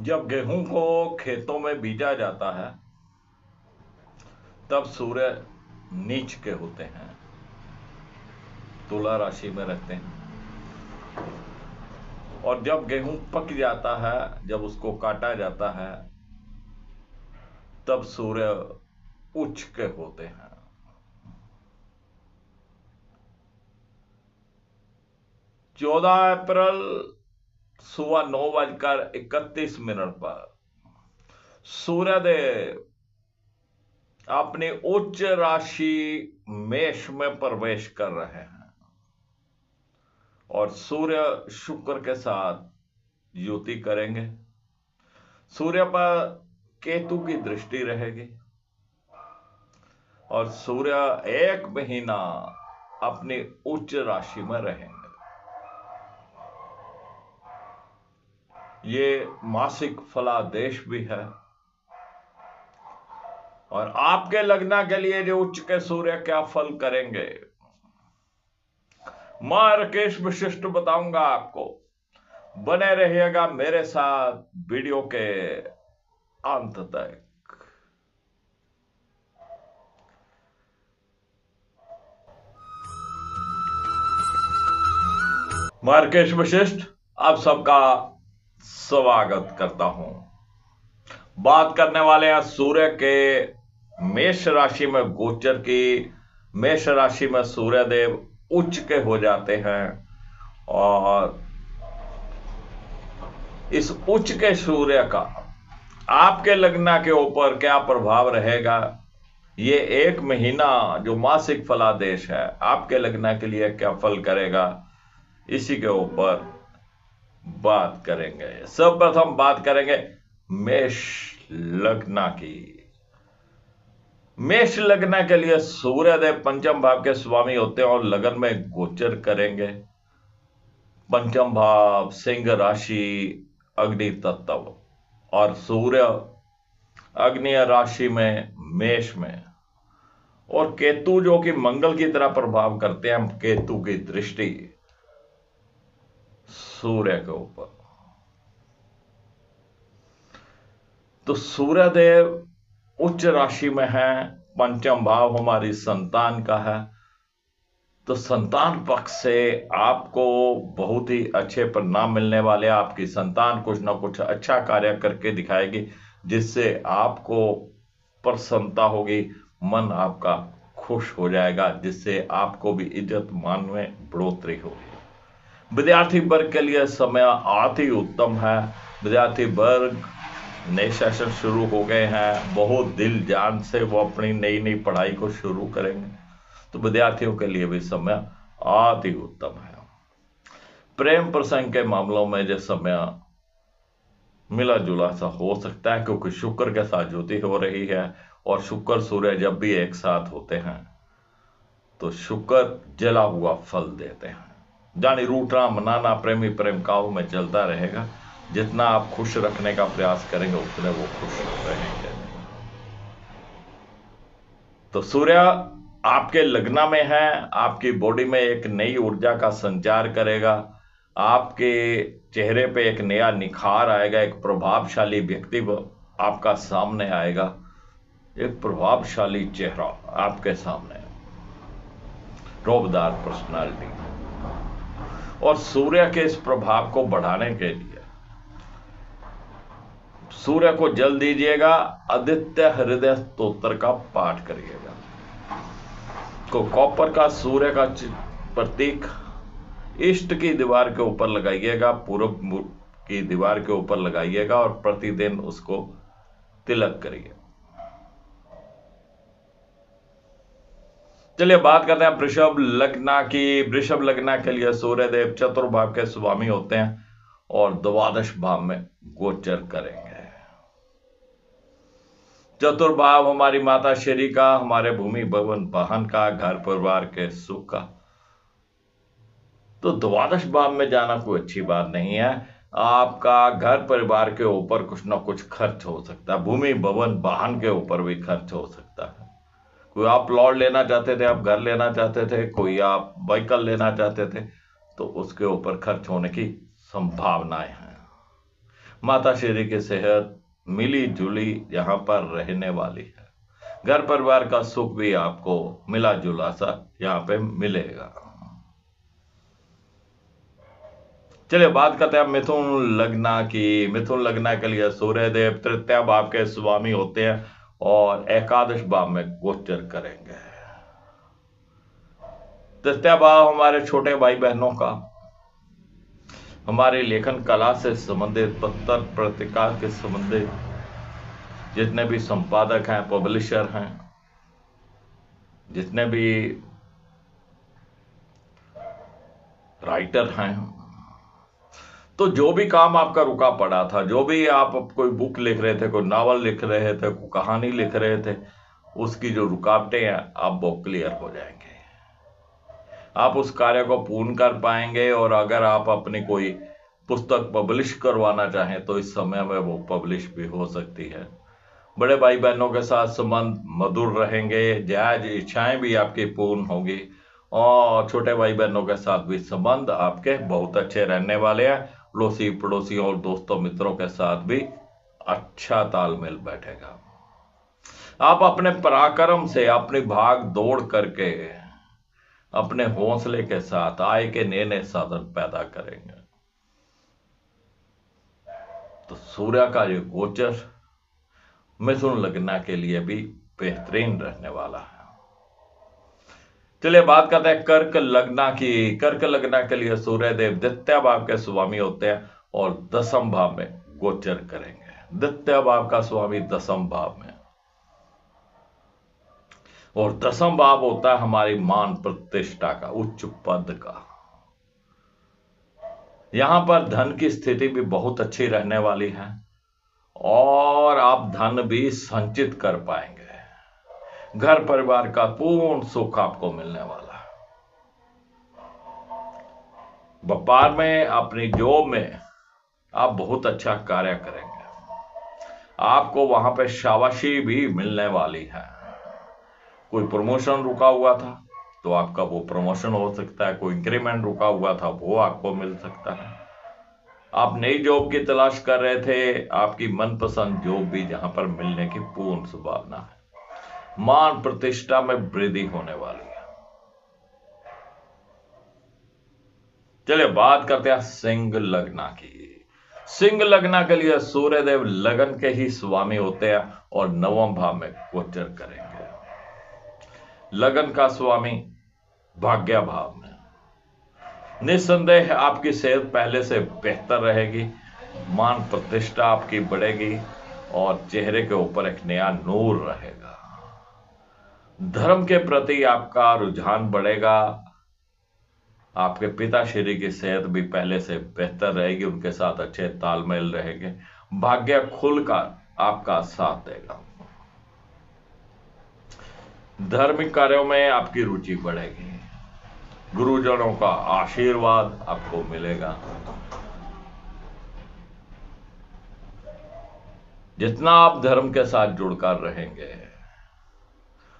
जब गेहूं को खेतों में बीजा जाता है तब सूर्य नीच के होते हैं, तुला राशि में रहते हैं। और जब गेहूं पक जाता है, जब उसको काटा जाता है, तब सूर्य उच्च के होते हैं। चौदह अप्रैल सुबह 9:31 पर सूर्यदेव अपनी उच्च राशि मेष में प्रवेश कर रहे हैं और सूर्य शुक्र के साथ युति करेंगे। सूर्य पर केतु की दृष्टि रहेगी और सूर्य 1 महीना अपनी उच्च राशि में रहेंगे। ये मासिक फलादेश भी है और आपके लग्न के लिए जो उच्च के सूर्य क्या फल करेंगे, मां राकेश विशिष्ट बताऊंगा आपको। बने रहिएगा मेरे साथ वीडियो के अंत तक। मां राकेश विशिष्ट आप सबका स्वागत करता हूं। बात करने वाले हैं सूर्य के मेष राशि में गोचर की। मेष राशि में सूर्यदेव उच्च के हो जाते हैं और इस उच्च के सूर्य का आपके लग्न के ऊपर क्या प्रभाव रहेगा, ये 1 महीना जो मासिक फलादेश है आपके लग्न के लिए क्या फल करेगा, इसी के ऊपर बात करेंगे। सर्वप्रथम बात करेंगे मेष लग्न की। मेष लग्न के लिए सूर्यदेव पंचम भाव के स्वामी होते हैं और लगन में गोचर करेंगे। पंचम भाव सिंह राशि अग्नि तत्व और सूर्य अग्नि राशि में मेष में, और केतु जो कि मंगल की तरह प्रभाव करते हैं, केतु की दृष्टि सूर्य के ऊपर। तो सूर्यदेव उच्च राशि में है, पंचम भाव हमारी संतान का है, तो संतान पक्ष से आपको बहुत ही अच्छे परिणाम मिलने वाले। आपकी संतान कुछ ना कुछ अच्छा कार्य करके दिखाएगी जिससे आपको प्रसन्नता होगी, मन आपका खुश हो जाएगा, जिससे आपको भी इज्जत मान में बढ़ोतरी होगी। विद्यार्थी वर्ग के लिए समय अति उत्तम है। विद्यार्थी वर्ग नए सेशन शुरू हो गए हैं, बहुत दिल जान से वो अपनी नई नई पढ़ाई को शुरू करेंगे, तो विद्यार्थियों के लिए भी समय अति उत्तम है। प्रेम प्रसंग के मामलों में जो समय मिला जुला सा हो सकता है, क्योंकि शुक्र के साथ ज्योति हो रही है और शुक्र सूर्य जब भी एक साथ होते हैं तो शुक्र जला हुआ फल देते हैं। जानी रूठना मनाना प्रेमी प्रेम काबू में चलता रहेगा। जितना आप खुश रखने का प्रयास करेंगे उतने वो खुश रहेंगे। तो सूर्य आपके लग्न में है, आपकी बॉडी में एक नई ऊर्जा का संचार करेगा, आपके चेहरे पे एक नया निखार आएगा, एक प्रभावशाली व्यक्ति आपका सामने आएगा, एक प्रभावशाली चेहरा आपके सामने, रौबदार पर्सनालिटी। और सूर्य के इस प्रभाव को बढ़ाने के लिए सूर्य को जल दीजिएगा, आदित्य हृदय स्तोत्र का पाठ करिएगा। को कॉपर का सूर्य का प्रतीक ईस्ट की दीवार के ऊपर लगाइएगा, पूर्व की दीवार के ऊपर लगाइएगा और प्रतिदिन उसको तिलक करिए। चलिए बात करते हैं वृषभ लग्न की। वृषभ लग्न के लिए सूर्यदेव चतुर्भाव के स्वामी होते हैं और द्वादश भाव में गोचर करेंगे। चतुर्भाव हमारी माता श्री का, हमारे भूमि भवन वाहन का, घर परिवार के सुख का। तो द्वादश भाव में जाना कोई अच्छी बात नहीं है। आपका घर परिवार के ऊपर कुछ ना कुछ खर्च हो सकता है, भूमि भवन वाहन के ऊपर भी खर्च हो सकता है। कोई आप प्लॉट लेना चाहते थे, आप घर लेना चाहते थे, कोई आप व्हीकल लेना चाहते थे, तो उसके ऊपर खर्च होने की संभावनाएं हैं। माता श्री की सेहत मिली जुली यहां पर रहने वाली है। घर परिवार का सुख भी आपको मिला जुला सा यहां पे मिलेगा। चलिए बात करते हैं मिथुन लग्न की। मिथुन लग्न के लिए सूर्य देव तृतीय भाव के स्वामी होते हैं और एकादश भाव में गोचर करेंगे। तृतीय भाव हमारे छोटे भाई बहनों का, हमारी लेखन कला से संबंधित, पत्र पत्रिका के संबंधित जितने भी संपादक हैं, पब्लिशर हैं, जितने भी राइटर हैं, तो जो भी काम आपका रुका पड़ा था, जो भी आप कोई बुक लिख रहे थे, कोई नावल लिख रहे थे, कोई कहानी लिख रहे थे, उसकी जो रुकावटें हैं आप वो क्लियर हो जाएंगे। आप उस कार्य को पूर्ण कर पाएंगे और अगर आप अपनी कोई पुस्तक पब्लिश करवाना चाहें तो इस समय में वो पब्लिश भी हो सकती है। बड़े भाई बहनों के साथ संबंध मधुर रहेंगे, जायज इच्छाएं भी आपकी पूर्ण होगी और छोटे भाई बहनों के साथ भी संबंध आपके बहुत अच्छे रहने वाले हैं। पड़ोसी पड़ोसियों और दोस्तों मित्रों के साथ भी अच्छा तालमेल बैठेगा। आप अपने पराक्रम से, अपनी भाग दौड़ करके, अपने हौसले के साथ आय के नए नए साधन पैदा करेंगे। तो सूर्य का ये गोचर मिथुन लग्न के लिए भी बेहतरीन रहने वाला है। चलिए बात करते हैं कर्क लग्न की। कर्क लग्न के लिए सूर्य देव द्वितीय भाव के स्वामी होते हैं और दसम भाव में गोचर करेंगे। द्वितीय भाव का स्वामी दसम भाव में, और दसम भाव होता है हमारी मान प्रतिष्ठा का, उच्च पद का। यहां पर धन की स्थिति भी बहुत अच्छी रहने वाली है और आप धन भी संचित कर पाएंगे। घर परिवार का पूर्ण सुख आपको मिलने वाला है। व्यापार में, अपनी जॉब में आप बहुत अच्छा कार्य करेंगे। आपको वहां पे शाबाशी भी मिलने वाली है। कोई प्रमोशन रुका हुआ था तो आपका वो प्रमोशन हो सकता है, कोई इंक्रीमेंट रुका हुआ था वो आपको मिल सकता है। आप नई जॉब की तलाश कर रहे थे, आपकी मनपसंद जॉब भी जहां पर मिलने की पूर्ण संभावना है। मान प्रतिष्ठा में वृद्धि होने वाली है। चलिए बात करते हैं सिंह लग्न की। सिंह लग्न के लिए सूर्यदेव लगन के ही स्वामी होते हैं और नवम भाव में गोचर करेंगे। लगन का स्वामी भाग्य भाव में। निस्संदेह आपकी सेहत पहले से बेहतर रहेगी, मान प्रतिष्ठा आपकी बढ़ेगी और चेहरे के ऊपर एक नया नूर रहेगा। धर्म के प्रति आपका रुझान बढ़ेगा। आपके पिताश्री की सेहत भी पहले से बेहतर रहेगी, उनके साथ अच्छे तालमेल रहेंगे। भाग्य खुलकर आपका साथ देगा। धार्मिक कार्यों में आपकी रुचि बढ़ेगी। गुरुजनों का आशीर्वाद आपको मिलेगा। जितना आप धर्म के साथ जुड़कर रहेंगे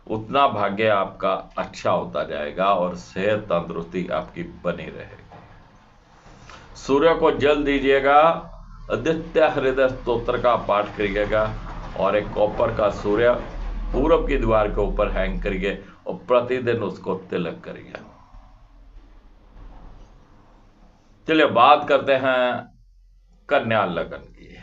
उतना भाग्य आपका अच्छा होता जाएगा और सेहत तंदुरुस्ती आपकी बनी रहेगी। सूर्य को जल दीजिएगा, आदित्य हृदय स्तोत्र का पाठ करिएगा और एक कॉपर का सूर्य पूरब की दीवार के ऊपर हैंग करिए और प्रतिदिन उसको तिलक करिए। चलिए बात करते हैं कन्या लगन की।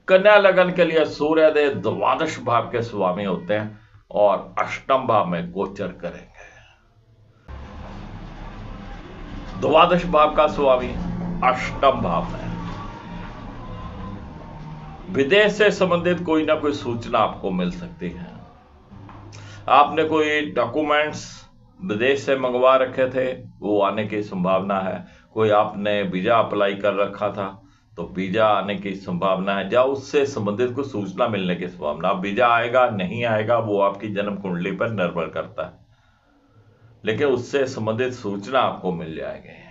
कन्या लगन के लिए सूर्यदेव द्वादश भाव के स्वामी होते हैं और अष्टम भाव में गोचर करेंगे। द्वादश भाव का स्वामी अष्टम भाव में। विदेश से संबंधित कोई ना कोई सूचना आपको मिल सकती है। आपने कोई डॉक्यूमेंट्स विदेश से मंगवा रखे थे, वो आने की संभावना है। कोई आपने वीजा अप्लाई कर रखा था तो वीजा आने की संभावना है, या उससे संबंधित कुछ सूचना मिलने की संभावना। वीजा आएगा नहीं आएगा वो आपकी जन्म कुंडली पर निर्भर करता है, लेकिन उससे संबंधित सूचना आपको मिल जाएगी।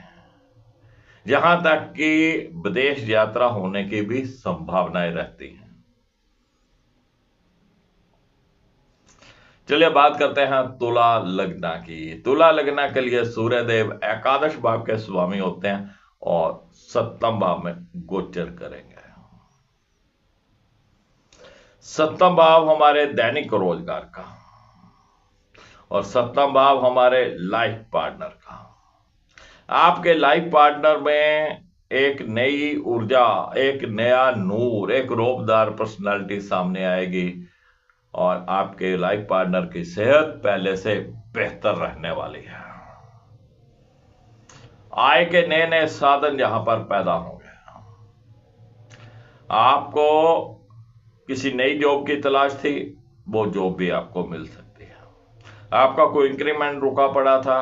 जहां तक कि विदेश यात्रा होने की भी संभावनाएं रहती हैं। चलिए बात करते हैं तुला लग्न की। तुला लग्न के लिए सूर्यदेव एकादश भाव के स्वामी होते हैं और सप्तम भाव में गोचर करेंगे। सप्तम भाव हमारे दैनिक रोजगार का, और सप्तम भाव हमारे लाइफ पार्टनर का। आपके लाइफ पार्टनर में एक नई ऊर्जा, एक नया नूर, एक रोबदार पर्सनालिटी सामने आएगी, और आपके लाइफ पार्टनर की सेहत पहले से बेहतर रहने वाली है। आय के नए नए साधन यहां पर पैदा होंगे। आपको किसी नई जॉब की तलाश थी, वो जॉब भी आपको मिल सकती है। आपका कोई इंक्रीमेंट रुका पड़ा था,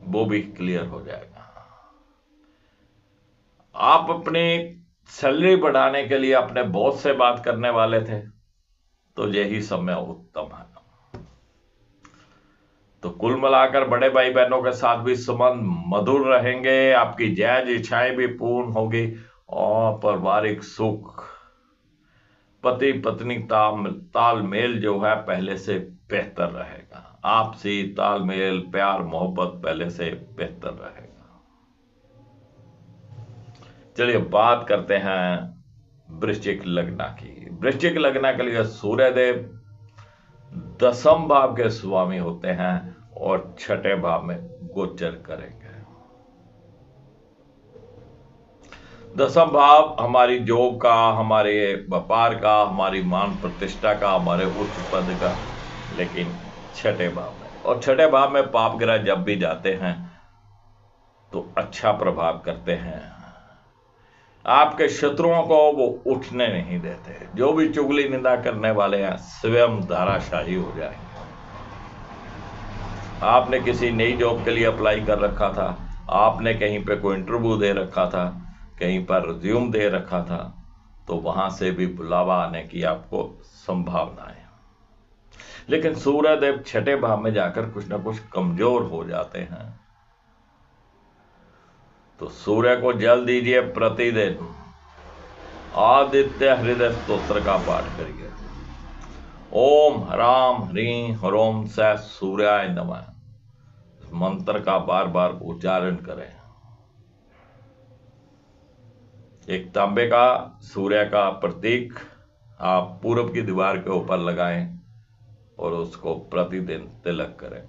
वो भी क्लियर हो जाएगा। आप अपनी सैलरी बढ़ाने के लिए अपने बॉस से बात करने वाले थे, तो यही समय उत्तम है। तो कुल मिलाकर बड़े भाई बहनों के साथ भी संबंध मधुर रहेंगे, आपकी जायज इच्छाएं भी पूर्ण होगी, और पारिवारिक सुख, पति पत्नी तालमेल जो है पहले से बेहतर रहेगा। आपसी तालमेल, प्यार मोहब्बत पहले से बेहतर रहेगा। चलिए बात करते हैं वृश्चिक लग्न की। वृश्चिक लग्न के लिए सूर्यदेव दसम भाव के स्वामी होते हैं और छठे भाव में गोचर करेंगे। दसम भाव हमारी जॉब का, हमारे व्यापार का, हमारी मान प्रतिष्ठा का, हमारे उच्च पद का, लेकिन छठे भाव में, और छठे भाव में पाप ग्रह जब भी जाते हैं तो अच्छा प्रभाव करते हैं। आपके शत्रुओं को वो उठने नहीं देते। जो भी चुगली निंदा करने वाले हैं स्वयं धाराशाही हो जाएंगे। आपने किसी नई जॉब के लिए अप्लाई कर रखा था, आपने कहीं पे कोई इंटरव्यू दे रखा था, कहीं पर रिज्यूम दे रखा था, तो वहां से भी बुलावा आने की आपको संभावना है। लेकिन सूर्यदेव छठे भाव में जाकर कुछ ना कुछ कमजोर हो जाते हैं। तो सूर्य को जल दीजिए, प्रतिदिन आदित्य हृदय स्तोत्र का पाठ करिए। ओम ह्राम ह्रीं ह्रोम स सूर्याय नमः मंत्र का बार बार उच्चारण करें। एक तांबे का सूर्य का प्रतीक आप पूरब की दीवार के ऊपर लगाएं और उसको प्रतिदिन तिलक करें।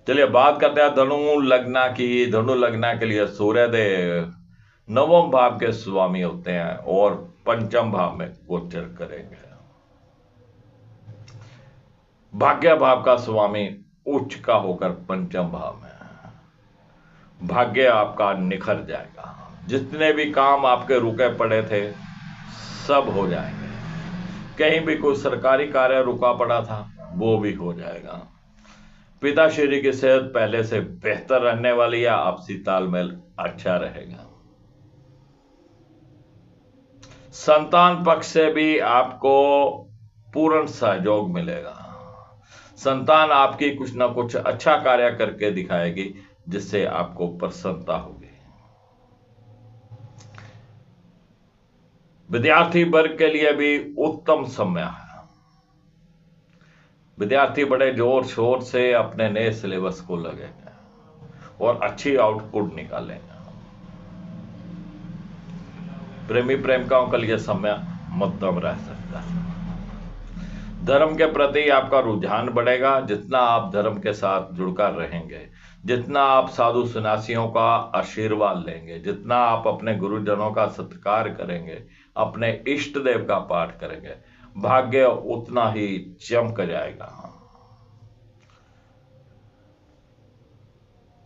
चलिए बात करते हैं धनु लग्न की। धनु लग्न के लिए सूर्यदेव नवम भाव के स्वामी होते हैं और पंचम भाव में गोचर करेंगे। भाग्य भाव का स्वामी उच्च का होकर पंचम भाव में, भाग्य आपका निखर जाएगा। जितने भी काम आपके रुके पड़े थे सब हो जाएंगे। कहीं भी कोई सरकारी कार्य रुका पड़ा था वो भी हो जाएगा। पिताश्री की सेहत पहले से बेहतर रहने वाली है, आपसी तालमेल अच्छा रहेगा। संतान पक्ष से भी आपको पूर्ण सहयोग मिलेगा। संतान आपकी कुछ ना कुछ अच्छा कार्य करके दिखाएगी जिससे आपको प्रसन्नता होगी। विद्यार्थी वर्ग के लिए भी उत्तम समय है। विद्यार्थी बड़े जोर शोर से अपने नए सिलेबस को लगेंगे और अच्छी आउटपुट निकालेंगे। प्रेमी प्रेमिकाओं के लिए समय मध्यम रह सकता है। धर्म के प्रति आपका रुझान बढ़ेगा। जितना आप धर्म के साथ जुड़कर रहेंगे, जितना आप साधु सन्यासियों का आशीर्वाद लेंगे, जितना आप अपने गुरुजनों का सत्कार करेंगे, अपने इष्ट देव का पाठ करेंगे, भाग्य उतना ही चमक जाएगा।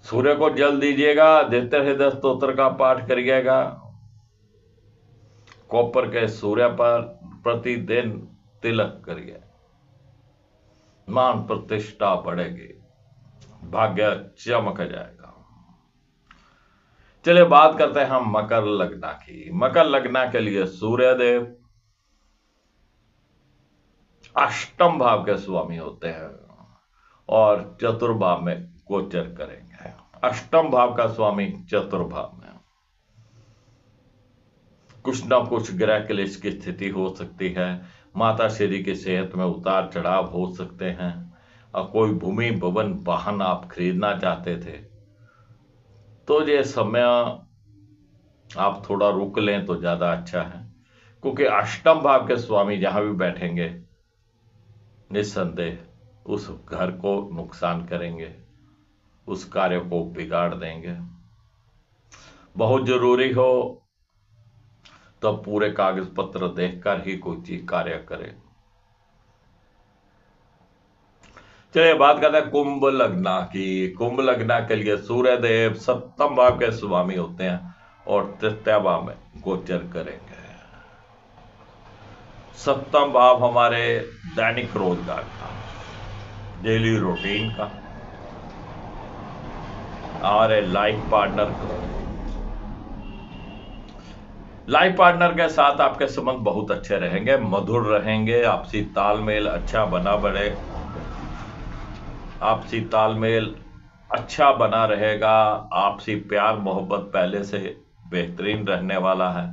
सूर्य को जल दीजिएगा, आदित्य हृदय स्तोत्र का पाठ करिएगा। कॉपर के सूर्य पर प्रतिदिन तिलक करिए, मान प्रतिष्ठा बढ़ेगी, भाग्य चमक जाएगा। चलिए बात करते हैं हम मकर लग्न की। मकर लग्न के लिए सूर्यदेव अष्टम भाव के स्वामी होते हैं और चतुर्भाव में गोचर करेंगे। अष्टम भाव का स्वामी चतुर्भाव में, कुछ ना कुछ ग्रह क्लेश की स्थिति हो सकती है। माता श्री की सेहत में उतार चढ़ाव हो सकते हैं, और कोई भूमि भवन वाहन आप खरीदना चाहते थे तो ये समय आप थोड़ा रुक लें तो ज्यादा अच्छा है, क्योंकि अष्टम भाव के स्वामी जहां भी बैठेंगे निस्संदेह उस घर को नुकसान करेंगे, उस कार्य को बिगाड़ देंगे। बहुत जरूरी हो तो पूरे कागज पत्र देखकर ही कोई चीज कार्य करे। चलिए बात करते हैं कुंभ लग्ना की। कुंभ लग्ना के लिए सूर्य देव सप्तम भाव के स्वामी होते हैं और तृतीय भाव में गोचर करेंगे। सप्तम भाव हमारे दैनिक रोजगार का, डेली रूटीन का और लाइफ पार्टनर का। लाइफ पार्टनर के साथ आपके संबंध बहुत अच्छे रहेंगे, मधुर रहेंगे, आपसी तालमेल अच्छा बना बढ़े, आपसी तालमेल अच्छा बना रहेगा। आपसी प्यार मोहब्बत पहले से बेहतरीन रहने वाला है।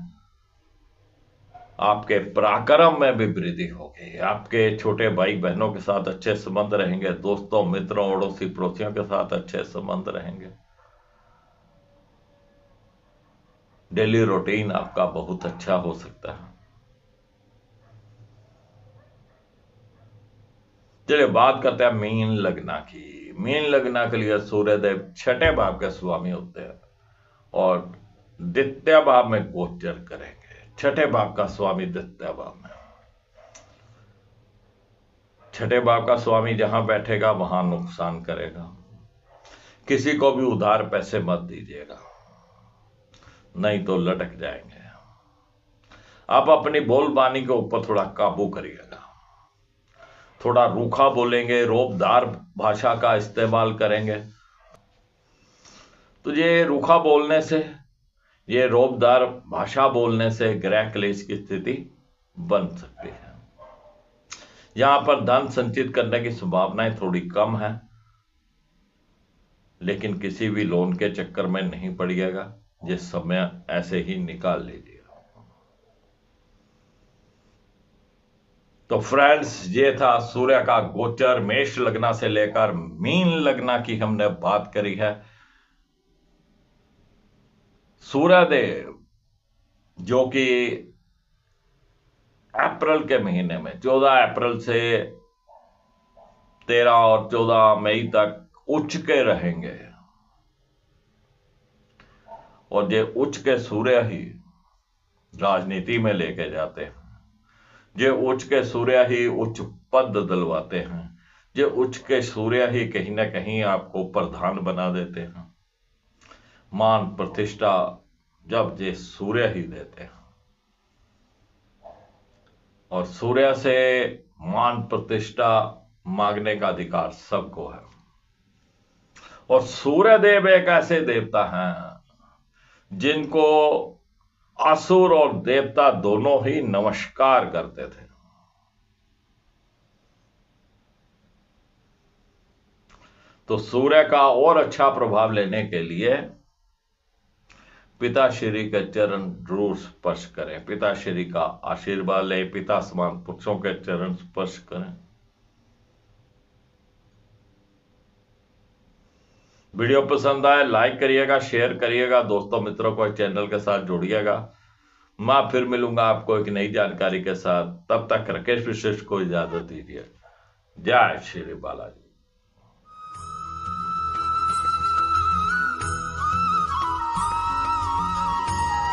आपके पराक्रम में भी वृद्धि होगी। आपके छोटे भाई बहनों के साथ अच्छे संबंध रहेंगे, दोस्तों मित्रों अड़ोसी पड़ोसियों के साथ अच्छे संबंध रहेंगे। डेली रूटीन आपका बहुत अच्छा हो सकता है। चलिए बात करते हैं मीन लग्ना की। मीन लग्ना के लिए सूर्यदेव छठे भाव के स्वामी होते हैं और द्वितीय भाव में गोचर करेंगे। छठे भाव का स्वामी द्वितीय भाव में, छठे भाव का स्वामी जहां बैठेगा वहां नुकसान करेगा। किसी को भी उधार पैसे मत दीजिएगा, नहीं तो लटक जाएंगे। आप अपनी बोलबानी के ऊपर थोड़ा काबू करिएगा। थोड़ा रूखा बोलेंगे, रोबदार भाषा का इस्तेमाल करेंगे तो ये रूखा बोलने से, ये रोबदार भाषा बोलने से गृह क्लेश की स्थिति बन सकती है। यहां पर धन संचित करने की संभावनाएं थोड़ी कम है, लेकिन किसी भी लोन के चक्कर में नहीं पड़िएगा। ये समय ऐसे ही निकाल लीजिएगा। तो फ्रेंड्स, ये था सूर्य का गोचर। मेष लग्ना से लेकर मीन लग्ना की हमने बात करी है। सूर्यदेव जो कि अप्रैल के महीने में 14 अप्रैल से 13 और 14 मई तक उच्च के रहेंगे, और ये उच्च के सूर्य ही राजनीति में लेके जाते हैं। ये उच्च के सूर्य ही उच्च पद दिलवाते हैं। ये उच्च के सूर्य ही कहीं ना कहीं आपको प्रधान बना देते हैं। मान प्रतिष्ठा जब ये सूर्य ही देते हैं, और सूर्य से मान प्रतिष्ठा मांगने का अधिकार सबको है। और सूर्य देव एक ऐसे देवता हैं जिनको असुर और देवता दोनों ही नमस्कार करते थे। तो सूर्य का और अच्छा प्रभाव लेने के लिए पिताश्री के चरण जरूर स्पर्श करें, पिताश्री का आशीर्वाद लें, पिता समान पुरुषों के चरण स्पर्श करें। वीडियो पसंद आए लाइक करिएगा, शेयर करिएगा, दोस्तों मित्रों को चैनल के साथ जोड़िएगा। मैं फिर मिलूंगा आपको एक नई जानकारी के साथ। तब तक राकेश विशिष्ट को इजाजत दीजिए। जय श्री बालाजी।